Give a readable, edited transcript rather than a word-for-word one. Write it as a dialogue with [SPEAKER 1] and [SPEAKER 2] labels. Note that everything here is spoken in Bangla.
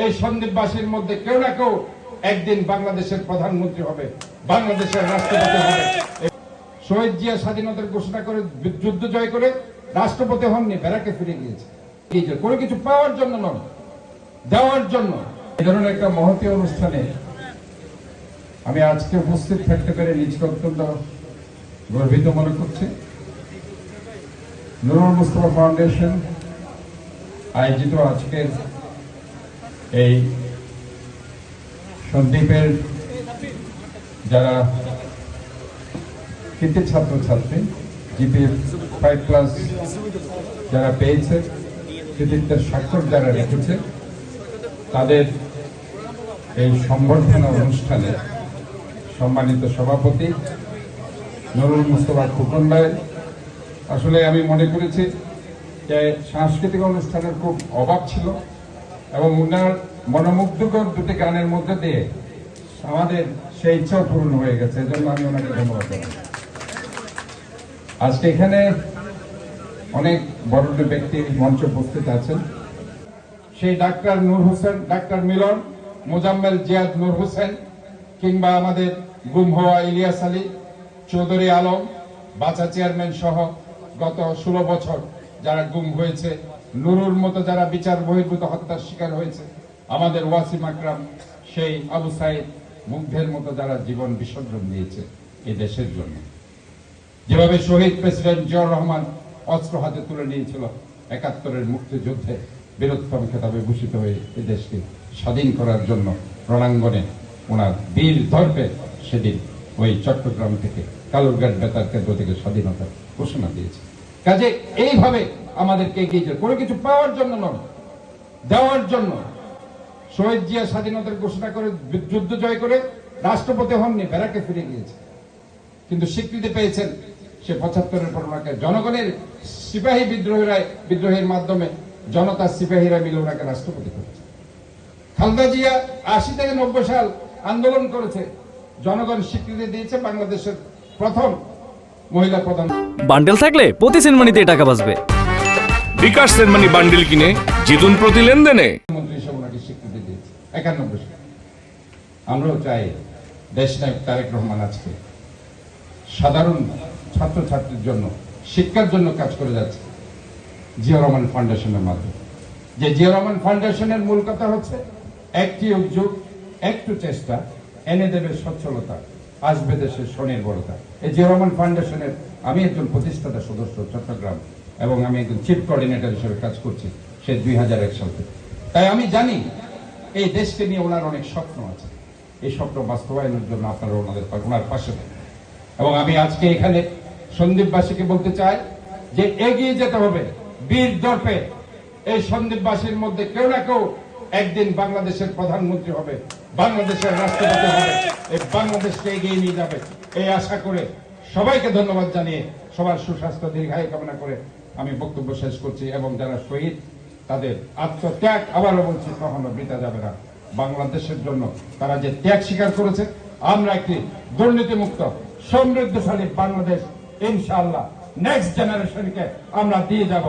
[SPEAKER 1] এই সন্দ্বীপবাসীর মধ্যে কেউ না কেউ একদিন বাংলাদেশের প্রধানমন্ত্রী হবে, বাংলাদেশের রাষ্ট্রপতি হবে। শহীদ জিয়া স্বাধীনতার ঘোষণা করে যুদ্ধ জয় করে রাষ্ট্রপতি হননি, ব্যারাকে ফিরে গিয়েছে। কোনো কিছু পাওয়ার জন্য নয়, দেওয়ার জন্য। এই ধরনের একটা মহতী অনুষ্ঠানে আমি আজকে উপস্থিত থাকতে পেরে নিজকে অত্যন্ত গর্বিত মনে করছি। নুরুল মুস্তফা ফাউন্ডেশন আয়োজিত আজকের এই সন্দ্বীপের যারা কৃতি ছাত্রছাত্রী জিপিএ 5+ যারা পেয়েছে, কৃতিত্বের স্বাক্ষর যারা রেখেছে, তাদের এই সম্বর্ধনা অনুষ্ঠানে সম্মানিত সভাপতি নুরুল মুস্তফা খোকন ভাই, আসলে আমি মনে করেছি যে সাংস্কৃতিক অনুষ্ঠানের খুব অভাব ছিল এবং উনার মনোমুগ্ধকর দুটি গানের মধ্যে দিয়ে আমাদের সেই ইচ্ছাও পূরণ হয়ে গেছে। এজন্য আমি ওনাকে ধন্যবাদ জানাই। আজকে এখানে অনেক বড় ব্যক্তি মঞ্চে উপস্থিত আছেন। সেই ডাক্তার নূর হোসেন, ডাক্তার মিলন, মোজাম্মেল জিয়াদ নূর হোসেন, কিংবা আমাদের গুম হওয়া ইলিয়াস আলী, চৌধুরী আলম, বাছা চেয়ারম্যান সহ গত 16 বছর যারা গুম হয়েছে, নুরুর মতো যারা বিচার বহির্ভূত হত্যার শিকার হয়েছে, আমাদের ওয়াসিম আকরাম, সেই আবু সাইদ, মুগ্ধের মতো যারা জীবন বিসর্জন দিয়েছে এই দেশের জন্য। যেভাবে শহীদ প্রেসিডেন্ট জিয়াউর রহমান অস্ত্র হাতে তুলে নিয়েছিল 71-এর মুক্তিযুদ্ধে, বীরোত্তম খেতাবে ভূষিত হয়ে এই দেশকে স্বাধীন করার জন্য রণাঙ্গনে ওনার বীর দর্পে সেদিন ওই চট্টগ্রাম থেকে কালুরঘাট বেতার কেন্দ্র থেকে স্বাধীনতার ঘোষণা দিয়েছে। কাজে এইভাবে আমাদেরকে এগিয়ে যেতে, কোনো কিছু পাওয়ার জন্য নয়, দেওয়ার জন্য। শহীদ জিয়া স্বাধীনতার ঘোষণা করে যুদ্ধ জয় করে রাষ্ট্রপতি হননি, ব্যারাকে ফিরে গিয়েছে। কিন্তু স্বীকৃতি পেয়েছেন সে 75-এর পর ওনাকে জনগণের সিপাহী বিদ্রোহের মাধ্যমে জনতার সিপাহীরা মিলে ওনাকে রাষ্ট্রপতি করেছে। খালেদা জিয়া 80 থেকে 90 সাল আন্দোলন করেছে, জনগণ স্বীকৃতি দিয়েছে, বাংলাদেশের প্রথম মহিলা প্রধান।
[SPEAKER 2] বান্ডেল থাকলে প্রতি সেনমানিতে টাকা বাঁচবে।
[SPEAKER 3] বিকাশ সেনমানি বান্ডেল কিনে জিতুন প্রতি লেনদেনে।
[SPEAKER 1] মন্ত্রী হিসেবে ওনাকে স্বীকৃতি দিয়েছে 91 সালে। আমরাও চাই দেশনায়ক তারেক রহমান আজকে সাধারণ ছাত্রছাত্রীর জন্য, শিক্ষার জন্য কাজ করে যাচ্ছে জিয়া রহমান ফাউন্ডেশনের মাধ্যমে। যে জিয়া রহমান ফাউন্ডেশনের মূল কথা হচ্ছে একটি উদ্যোগ, একটু চেষ্টা এনে দেবে সচ্ছলতা, আসবে দেশের স্বনির্ভরতা। এই জিয়া রহমান ফাউন্ডেশনের আমি একজন প্রতিষ্ঠাতা সদস্য চট্টগ্রাম, এবং আমি একজন চিফ কোঅর্ডিনেটর হিসেবে কাজ করছি সে 2001 সাল থেকে। তাই আমি জানি এই দেশকে নিয়ে ওনার অনেক স্বপ্ন আছে। এই স্বপ্ন বাস্তবায়নের জন্য আপনারা ওনার পাশে থাকেন। এবং আমি আজকে এখানে সন্দ্বীপবাসীকে বলতে চাই যে এগিয়ে যেতে হবে বীর দর্পে। এই সন্দ্বীপবাসীর মধ্যে কেউ না কেউ একদিন বাংলাদেশের প্রধানমন্ত্রী হবে, বাংলাদেশের রাষ্ট্রপতি হবে, এই বাংলাদেশকে এগিয়ে নিয়ে যাবে, এই আশা করে সবাইকে ধন্যবাদ জানিয়ে সবার সুস্বাস্থ্য দীর্ঘায়ু কামনা করে আমি বক্তব্য শেষ করছি। এবং যারা শহীদ, তাদের আত্মত্যাগ, আবারও বলছি, কখনো বৃথা যাবে না। বাংলাদেশের জন্য তারা যে ত্যাগ স্বীকার করেছে, আমরা একটি দুর্নীতিমুক্ত সমৃদ্ধশালী বাংলাদেশ ইনশাআল্লাহ নেক্সট জেনারেশনকে আমরা দিয়ে যাব।